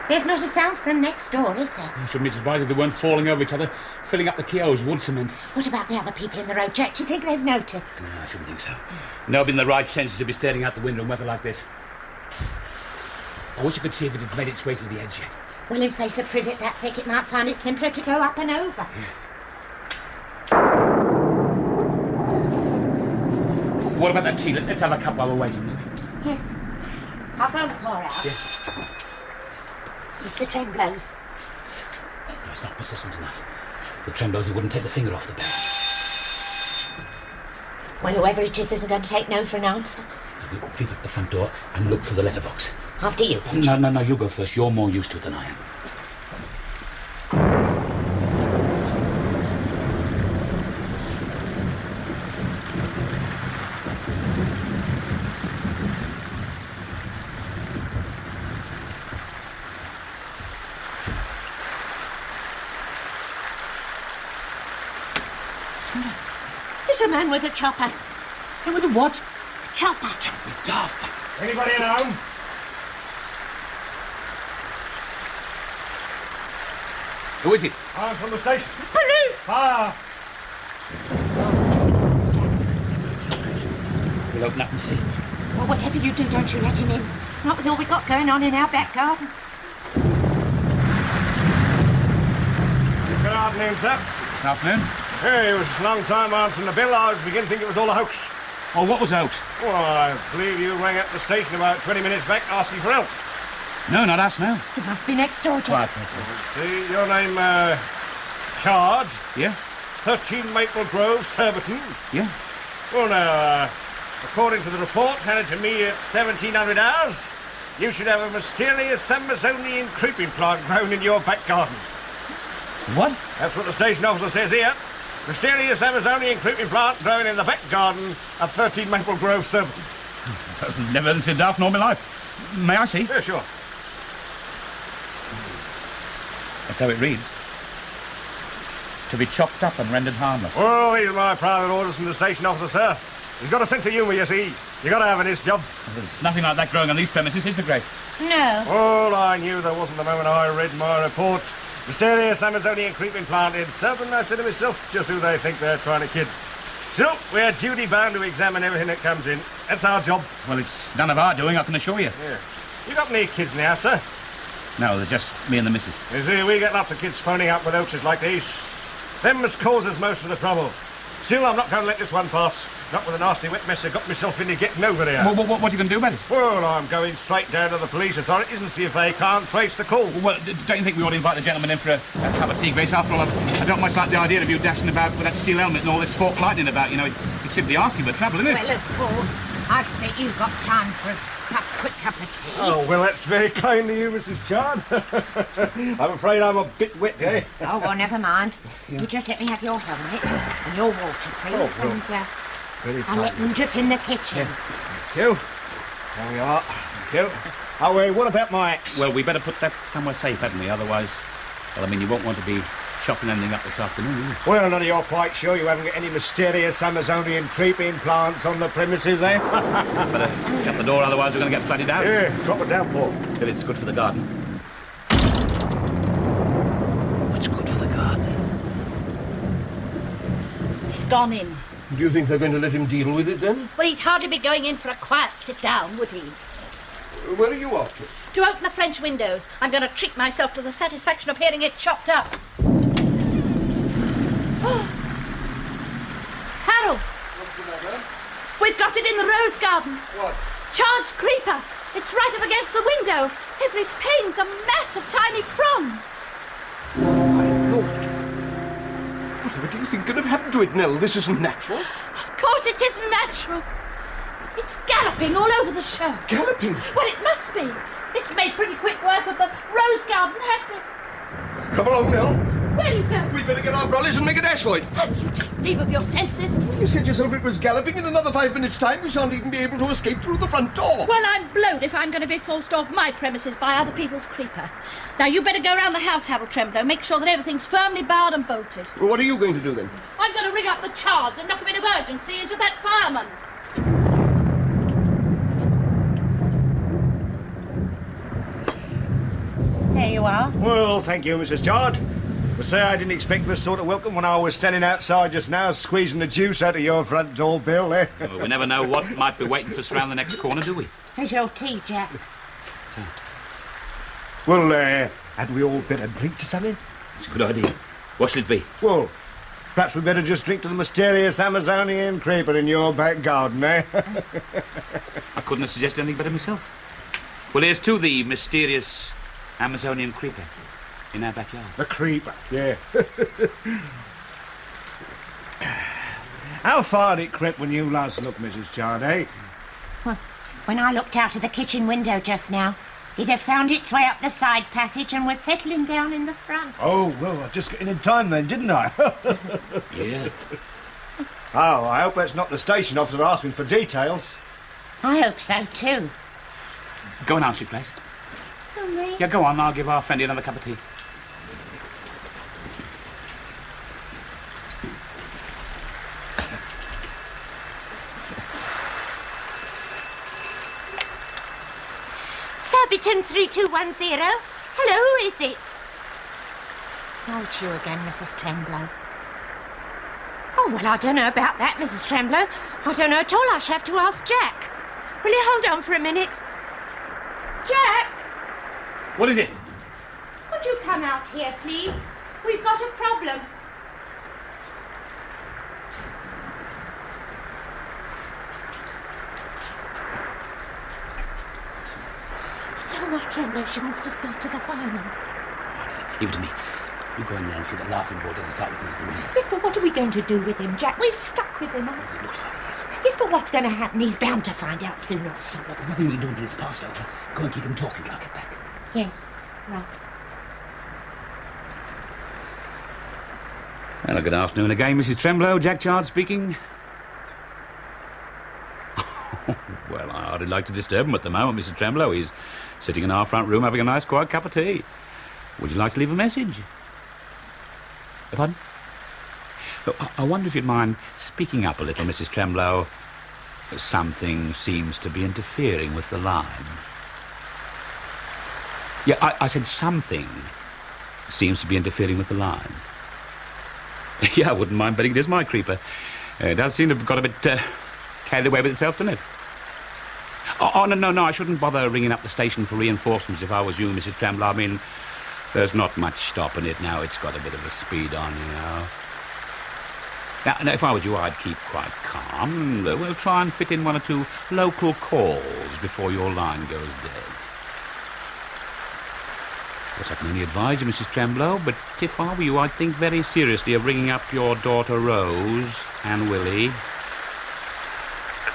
There's not a sound from next door, is there? I shouldn't be surprised if they weren't falling over each other, filling up the keyholes with wood cement. What about the other people in the road, Jack? Do you think they've noticed? No, I shouldn't think so. Nobody in the right senses to be staring out the window in weather like this. I wish I could see if it had made its way through the edge yet. Well, in face of privet that thick, it might find it simpler to go up and over. What about that tea? Let's have a cup while we're waiting. Yes. I'll go and pour out. Yes. Mr. Tremblows. No, it's not persistent enough. The Tremblows, he wouldn't take the finger off the bell. Well, whoever it is isn't going to take no for an answer. We creep up the front door and look through the letterbox. After you, then. No, you go first. You're more used to it than I am. There's a man with a chopper. And with a what? A chopper. Don't be daft. Anybody at home? Who is it? I'm from the station. Police! Fire! We'll open up and see. Well, whatever you do, don't you let him in. Not with all we got going on in our back garden. Good afternoon, sir. Good afternoon. Hey, it was a long time answering the bell. I was beginning to think it was all a hoax. Oh, what was out? Well, I believe you rang up the station about 20 minutes back asking for help. No, not us, no. It must be next door, Jack. See, your name, Chards, Yeah? 13 Maple Grove, Surbiton. Yeah. Well, now, according to the report handed to me at 1700 hours, you should have a mysterious Amazonian creeping plant grown in your back garden. What? That's what the station officer says here. Mysterious Amazonian creeping plant growing in the back garden at 13 Maple Grove, Surbiton. I've never seen daft in all my life. May I see? Yeah, sure. That's how it reads. To be chopped up and rendered harmless. Well, these are my private orders from the station officer, sir. He's got a sense of humour, you see. You got to have in this job. There's nothing like that growing on these premises, is there, Grace? No. All I knew there wasn't the moment I read my report. Mysterious Amazonian creeping plant in Surbiton. I said to myself, just who they think they're trying to kid. Still, we're duty bound to examine everything that comes in. That's our job. Well, it's none of our doing, I can assure you. Yeah. You got any kids now, sir? No, they're just me and the missus. You see, we get lots of kids phoning up with ouches like these. Them as causes most of the trouble. Still, I'm not going to let this one pass. Not with a nasty wet mess I got myself into getting over here. What are you going to do about it? Well, I'm going straight down to the police authorities and see if they can't trace the call. Well, don't you think we ought to invite the gentleman in for a cup of tea, Grace? After all, I don't much like the idea of you dashing about with that steel helmet and all this forked lightning about. You know, it's simply asking for trouble, isn't it? Well, of course. I expect you've got time for a quick cup of tea. Oh, well, that's very kind of you, Mrs. Chard. I'm afraid I'm a bit wet, eh? Oh, well, never mind. You just let me have your helmet and your waterproof and Very I'll let them drip in the kitchen. Thank you. There we are. Thank you. Oh, wait, what about my axe? Well, we better put that somewhere safe, hadn't we? Otherwise, well, I mean, you won't want to be chopping anything up this afternoon, will you? Well, none of you are quite sure you haven't got any mysterious Amazonian creeping plants on the premises, eh? Better shut the door, otherwise we're going to get flooded out. Yeah, drop a downpour. Still, it's good for the garden. What's good for the garden? He's gone in. Do you think they're going to let him deal with it then? Well, he'd hardly be going in for a quiet sit-down, would he? Where are you off to? To open the French windows. I'm going to treat myself to the satisfaction of hearing it chopped up. Oh. Harold! What's the matter? We've got it in the rose garden. What? Chards creeper. It's right up against the window. Every pane's a mass of tiny fronds. My Lord. Whatever do you think could have happened to it, Nell? This isn't natural. Of course it isn't natural. It's galloping all over the show. Galloping? Well, it must be. It's made pretty quick work of the rose garden, hasn't it? Come along, Nell. Where you go? We'd better get our brollies and make a dash for it. Have you taken leave of your senses? You said yourself it was galloping. In another 5 minutes' time, we shan't even be able to escape through the front door. Well, I'm blowed if I'm going to be forced off my premises by other people's creeper. Now, you better go round the house, Harold Tremblow. Make sure that everything's firmly barred and bolted. Well, what are you going to do then? I'm going to ring up the Chards and knock a bit of urgency into that fireman. There you are. Well, thank you, Mrs. Chard. To say I didn't expect this sort of welcome when I was standing outside just now squeezing the juice out of your front door, Bill, eh? Well, we never know what might be waiting for us round the next corner, do we? Here's your tea, Jack. Well, Hadn't we all better drink to something? It's a good idea. What should it be? Well, perhaps we'd better just drink to the mysterious Amazonian creeper in your back garden, eh? I couldn't have suggested anything better myself. Well, here's to the mysterious Amazonian creeper in our backyard. The creeper, yeah. How far did it creep when you last looked, Mrs. Chard, eh? Well, when I looked out of the kitchen window just now, it had found its way up the side passage and was settling down in the front. Oh, well, I just got in time then, didn't I? Yeah. Oh, I hope that's not the station officer asking for details. I hope so, too. Go and answer your place. Oh, me? Yeah, go on. I'll give our friend another cup of tea. Surbiton 3210. Hello, who is it? Oh, it's you again, Mrs. Tremblows. Oh, well, I don't know about that, Mrs. Tremblows. I don't know at all. I shall have to ask Jack. Will you hold on for a minute? Jack! What is it? Would you come out here, please? We've got a problem. It's all right, Tremblows. She wants to speak to the fireman. Leave it to me. You go in there and see that laughing boy doesn't start looking after me. Yes, but what are we going to do with him, Jack? We're stuck with him, aren't we? It looks like it is. Yes, but what's going to happen? He's bound to find out sooner or There's later. nothing we can do until it's passed over. Go and keep him talking till I get back. Yes, right. Well, good afternoon again, Mrs. Tremblows. Jack Chards speaking. Well, I hardly like to disturb him at the moment, Mrs. Tremblows. He's sitting in our front room having a nice quiet cup of tea. Would you like to leave a message? Pardon? Look, I wonder if you'd mind speaking up a little, Mrs. Tremblows. Something seems to be interfering with the line. Yeah, I said something seems to be interfering with the line. Yeah, I wouldn't mind betting it is my creeper. It does seem to have got a bit carried away with itself, doesn't it? Oh, no, I shouldn't bother ringing up the station for reinforcements if I was you, Mrs. Tremblows. I mean, there's not much stopping it now. It's got a bit of a speed on, you know. Now, if I was you, I'd keep quite calm. We'll try and fit in one or two local calls before your line goes dead. Of course, I can only advise you, Mrs. Tremblows, but if I were you, I'd think very seriously of ringing up your daughter Rose and Willie to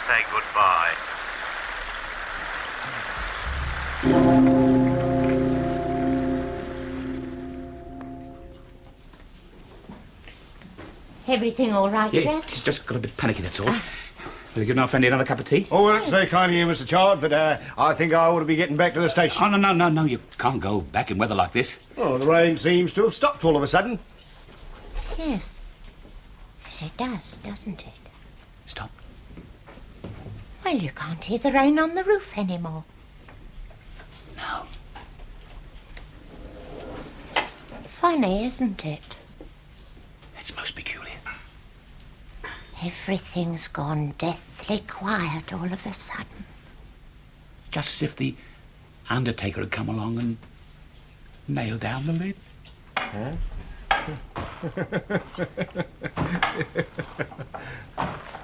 say goodbye. Everything all right, Yeah, Jack? it's just got a bit panicky, that's all. Will you give our friend another cup of tea? Oh, well, it's very kind of you, Mr. Chard, but I think I ought to be getting back to the station. Oh, no, you can't go back in weather like this. Oh, the rain seems to have stopped all of a sudden. Yes. Yes, it does, doesn't it? Stop. Well, you can't hear the rain on the roof anymore. No. Funny, isn't it? It's most peculiar. Everything's gone deathly quiet all of a sudden. Just as if the undertaker had come along and nailed down the lid.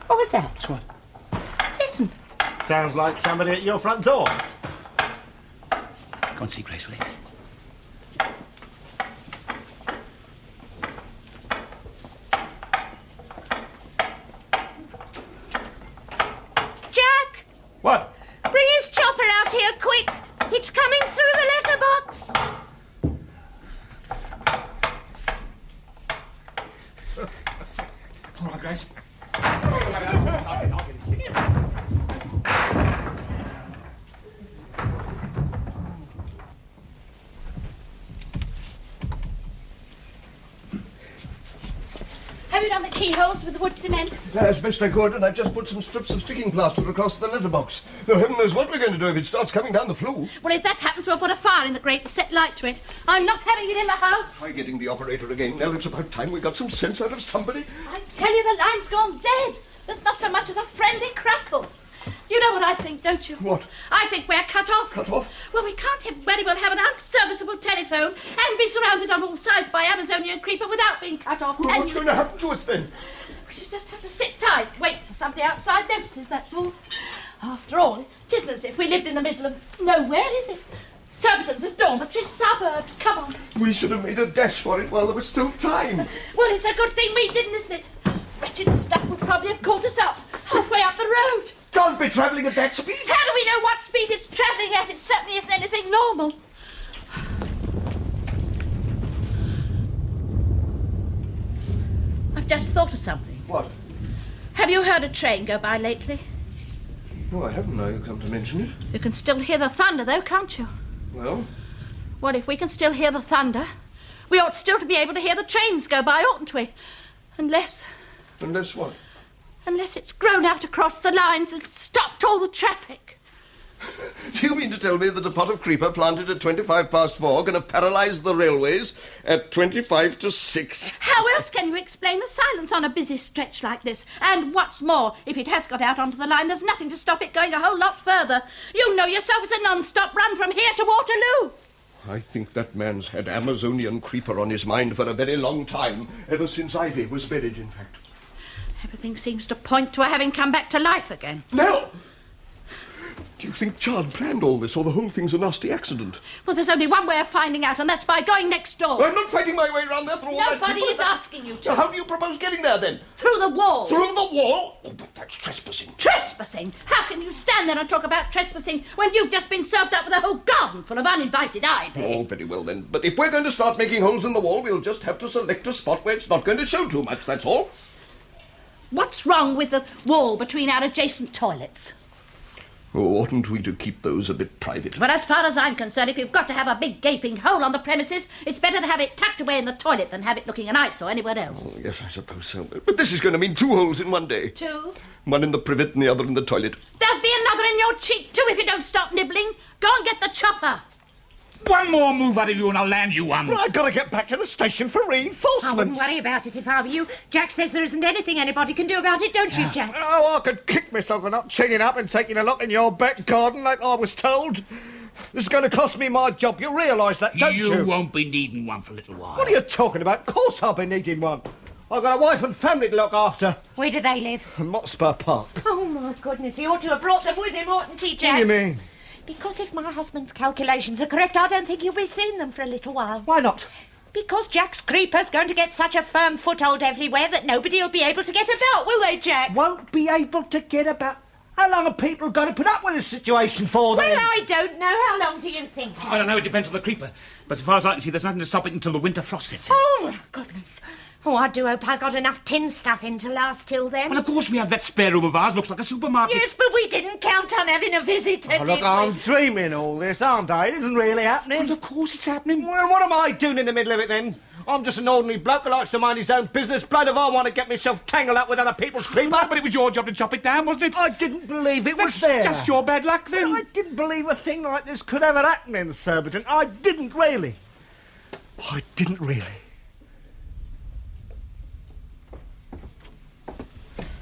What was that? That's what? Listen. Sounds like somebody at your front door. Go and see Grace, will you? Jack! What? Bring his chopper out here, quick! It's coming through the letterbox! All right, Grace. Have you done the keyholes with the wood cement? As best I could, and I've just put some strips of sticking plaster across the letterbox. Though heaven knows what we're going to do if it starts coming down the flue. Well, if that happens, we'll put a fire in the grate to set light to it. I'm not having it in the house. Try getting the operator again, Nell. It's about time we got some sense out of somebody. I tell you, the line's gone dead. There's not so much as a friendly crackle. You know what I think, don't you? What? I think we're cut off. Cut off? Well, we can't very well have an unserviceable telephone and be surrounded on all sides by Amazonian creeper without being cut off. Well, what's going to happen to us then? We should just have to sit tight, wait till somebody outside notices, that's all. After all, it isn't as if we lived in the middle of nowhere, is it? Surbiton's a dormitory suburb. Come on. We should have made a dash for it while there was still time. Well, it's a good thing we didn't, isn't it? Wretched stuff would probably have caught us up halfway up the road. Can't be travelling at that speed. How do we know what speed it's travelling at? It certainly isn't anything normal. I've just thought of something. What? Have you heard a train go by lately? No, I haven't, now you come to mention it. You can still hear the thunder, though, can't you? Well? Well, if we can still hear the thunder, we ought still to be able to hear the trains go by, oughtn't we? Unless... Unless what? Unless it's grown out across the lines and stopped all the traffic. Do you mean to tell me that a pot of creeper planted at 4:25 going to paralyse the railways at 25 to 6? How else can you explain the silence on a busy stretch like this? And what's more, if it has got out onto the line, there's nothing to stop it going a whole lot further. You know yourself it's a non-stop run from here to Waterloo. I think that man's had Amazonian creeper on his mind for a very long time, ever since Ivy was buried, in fact. Everything seems to point to her having come back to life again. No! Do you think Chard planned all this, or the whole thing's a nasty accident? Well, there's only one way of finding out, and that's by going next door. I'm not fighting my way round there through all that... Nobody is asking you to. So how do you propose getting there, then? Through the wall. Through the wall? Oh, but that's trespassing. Trespassing? How can you stand there and talk about trespassing when you've just been served up with a whole garden full of uninvited ivy? Oh, very well, then. But if we're going to start making holes in the wall, we'll just have to select a spot where it's not going to show too much, that's all. What's wrong with the wall between our adjacent toilets? Oh, oughtn't we to keep those a bit private? But as far as I'm concerned, if you've got to have a big gaping hole on the premises, it's better to have it tucked away in the toilet than have it looking an eyesore anywhere else. Oh, yes, I suppose so. But this is going to mean 2 holes in one day. 2? One in the privet and the other in the toilet. There'll be another in your cheek, too, if you don't stop nibbling. Go and get the chopper. One more move out of you and I'll land you one. But I've got to get back to the station for I wouldn't reinforcements. worry about it if I were you. Jack says there isn't anything anybody can do about it, don't you, Jack? Oh, I could kick myself for not chinning up and taking a look in your back garden like I was told. This is going to cost me my job. You realise that, don't you? You won't be needing one for a little while. What are you talking about? Of course I'll be needing one. I've got a wife and family to look after. Where do they live? Motspur Park. Oh, my goodness, he ought to have brought them with him, oughtn't he, Jack? What do you mean? Because if my husband's calculations are correct, I don't think you'll be seeing them for a little while. Why not? Because Jack's creeper's going to get such a firm foothold everywhere that nobody will be able to get about, will they, Jack? Won't be able to get about... How long are people going to put up with this situation for, then? Well, I don't know. How long do you think, Jack? I don't know, it depends on the creeper. But as far as I can see, there's nothing to stop it until the winter frost sets in. Oh, my goodness. Oh, I do hope I got enough tin stuff in to last till then. Well, of course we have that spare room of ours. Looks like a supermarket. Yes, but we didn't count on having a visitor, Oh, look, did I'm we? dreaming all this, aren't I? It isn't really happening. Well, of course it's happening. Well, what am I doing in the middle of it, then? I'm just an ordinary bloke who likes to mind his own business. Blood if I want to get myself tangled up with other people's creeper. But it was your job to chop it down, wasn't it? I didn't believe it was That's there. just your bad luck, then. But I didn't believe a thing like this could ever happen in Surbiton. I didn't really. I didn't really.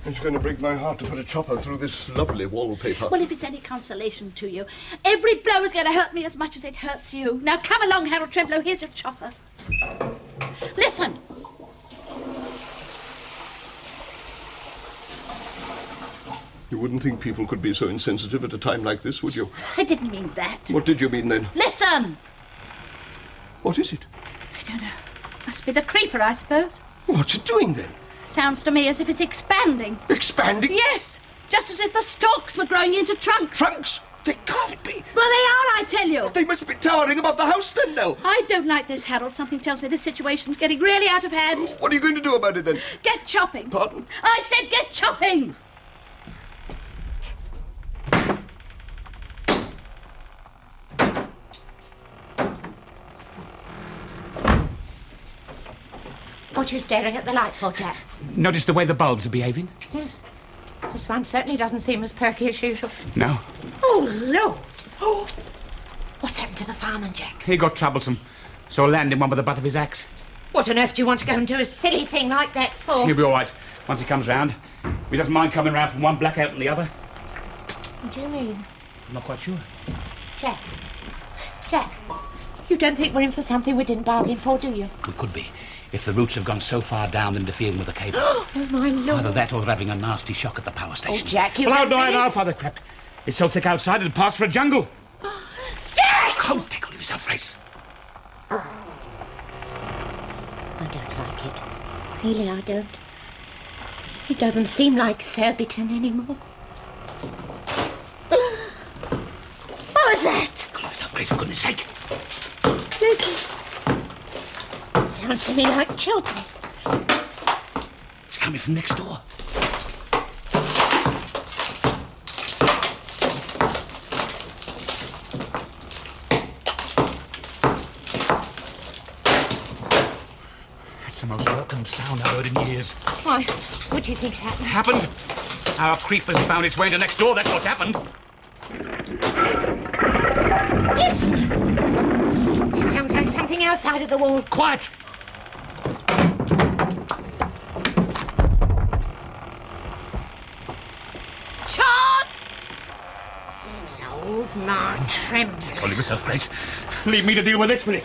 It's going to break my heart to put a chopper through this lovely wallpaper. Well, if it's any consolation to you, every blow is going to hurt me as much as it hurts you. Now, come along, Harold Tremblows. Here's your chopper. Listen. You wouldn't think people could be so insensitive at a time like this, would you? I didn't mean that. What did you mean, then? Listen. What is it? I don't know. Must be the creeper, I suppose. What's it doing, then? Sounds to me as if it's expanding. Expanding? Yes, just as if the stalks were growing into trunks. Trunks? They can't be. Well, they are, I tell you. They must be towering above the house, then, Nell. I don't like this, Harold. Something tells me this situation's getting really out of hand. What are you going to do about it, then? Get chopping. Pardon? I said get chopping. What are you staring at the light for, Jack? Notice the way the bulbs are behaving? Yes. This one certainly doesn't seem as perky as usual. No. Oh, Lord. Oh. What's happened to the fireman, Jack? He got troublesome, so I landed one with the butt of his axe. What on earth do you want to go and do a silly thing like that for? He'll be all right once he comes round. He doesn't mind coming round from one blackout and the other. What do you mean? I'm not quite sure. Jack. Jack. You don't think we're in for something we didn't bargain for, do you? It could be. If the roots have gone so far down interfering with the cable. Oh, my Lord. Either that or they're having a nasty shock at the power station. Oh, Jack, you Well, don't no, really... no, Father crept. It's so thick outside it'd pass for a jungle. Jack! Oh, take hold of yourself, Race. I don't like it. Really, I don't. It doesn't seem like Surbiton anymore. What was that? Take hold of yourself, Race, for goodness sake. Listen. Sounds to me like children. It's coming from next door. That's the most welcome sound I've heard in years. Why? What do you think's happened? Happened? Our creeper's found its way into next door, that's what's happened. Listen! It sounds like something outside of the wall. Quiet! Chards! It's old man Tremblows. Hold yourself, Grace. Leave me to deal with this, will you?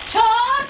Chard!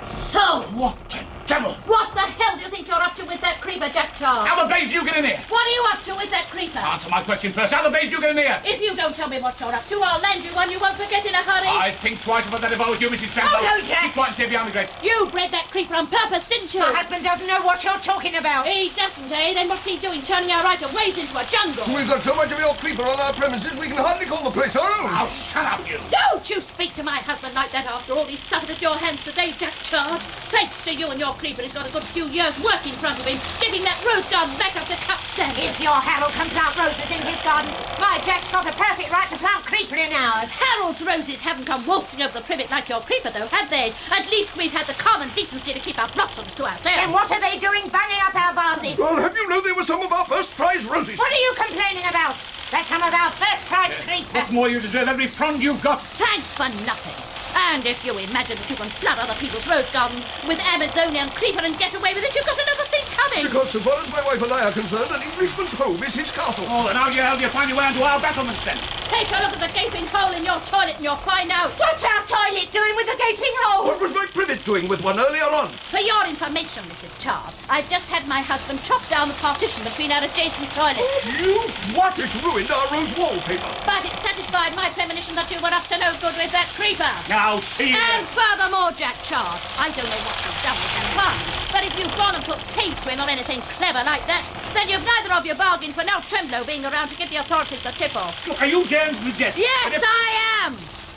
So, What the devil? what the hell do you think you're up to with that creeper, Jack Chard? How the blaze did you get in here? What are you up to with that creeper? Answer my question first. How the blaze did you get in here? If you don't tell me what you're up to, I'll land you one you won't forget in a hurry. I'd think twice about that if I was you, Mrs. Tremblows. Oh, no, Jack. Keep quiet and stay behind me, Grace. You bred that creeper on purpose, didn't you? My husband doesn't know what you're talking about. He doesn't, eh? Then what's he doing, turning our right of ways into a jungle? We've got so much of your creeper on our premises, we can hardly call the place our own. Oh, shut up, you. Don't you speak to my husband like that after all he's suffered at your hands today, Jack Chard. Thanks to you and your creeper, he's got a good few years' work in front of him, getting that rose garden back up to cup standard. If your Harold can plant roses in his garden, my Jack's got a perfect right to plant creeper in ours. Harold's roses haven't come waltzing over the privet like your creeper, though, have they? At least we've had the common decency to keep our blossoms to ourselves. Then what are they doing banging up our vases? Well, have you know they were some of our first prize roses? What are you complaining about? They're some of our first prize creepers. What's more, you deserve every frond you've got. Thanks for nothing. And if you imagine that you can flood other people's rose garden with Amazonian creeper and get away with it, you've got another thing coming. Because so far as my wife and I are concerned, an Englishman's home is his castle. Oh, then how the hell do you find your way into our battlements, then? Take a look at the gaping hole in your toilet and you'll find out. What's our toilet doing with the gaping hole? What was my privet doing with one earlier on? For your information, Mrs. Chard, I've just had my husband chop down the partition between our adjacent toilets. You what? It's ruined our rose wallpaper. But it satisfied my premonition that you were up to no good with that creeper. Now, see you. And furthermore, Jack Chard, I don't know what you've done with that fine, but if you've gone and put paint in or anything clever like that, then you've neither of you bargained for no Tremblow being around to give the authorities the tip-off. Look, are you daring to suggest... Yes, I am!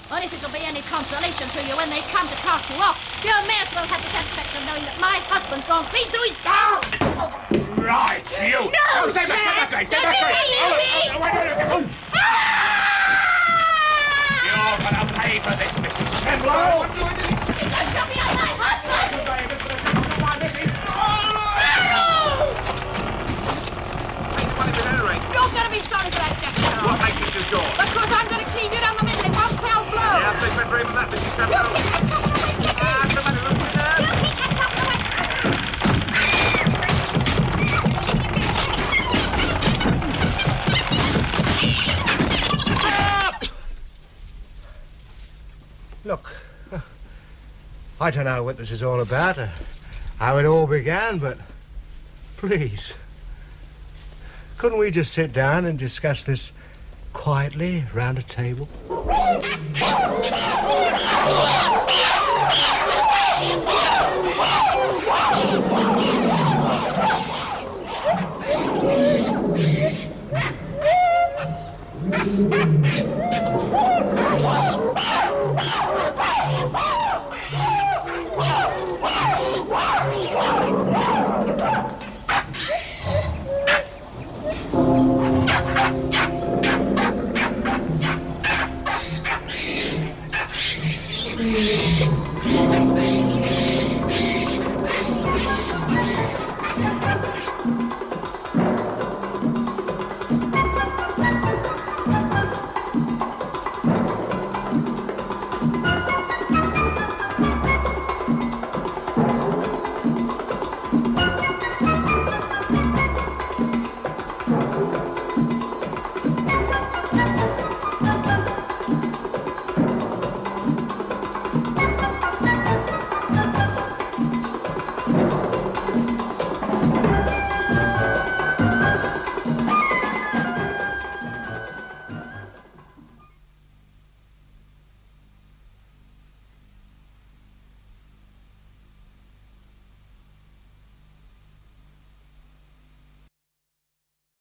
And if it'll be any consolation to you when they come to cart you off, you may as well have the satisfaction of knowing that my husband's gone clean through his... Right, you. No, stay back, Grace. Stay back, Grace. Let me leave. You're going to pay for this, Mrs. Tremblows. Don't drop me on my husband! You're going to be sorry for that, Jack Chard. What makes you so sure? Because I'm going to clean you down the middle in one fell blow. Yeah, please better even that, Mrs. You Tremblows. keep that top away from me! Somebody look at her. You keep that top away! Look, I don't know what this is all about, how it all began, but please, couldn't we just sit down and discuss this quietly round a table?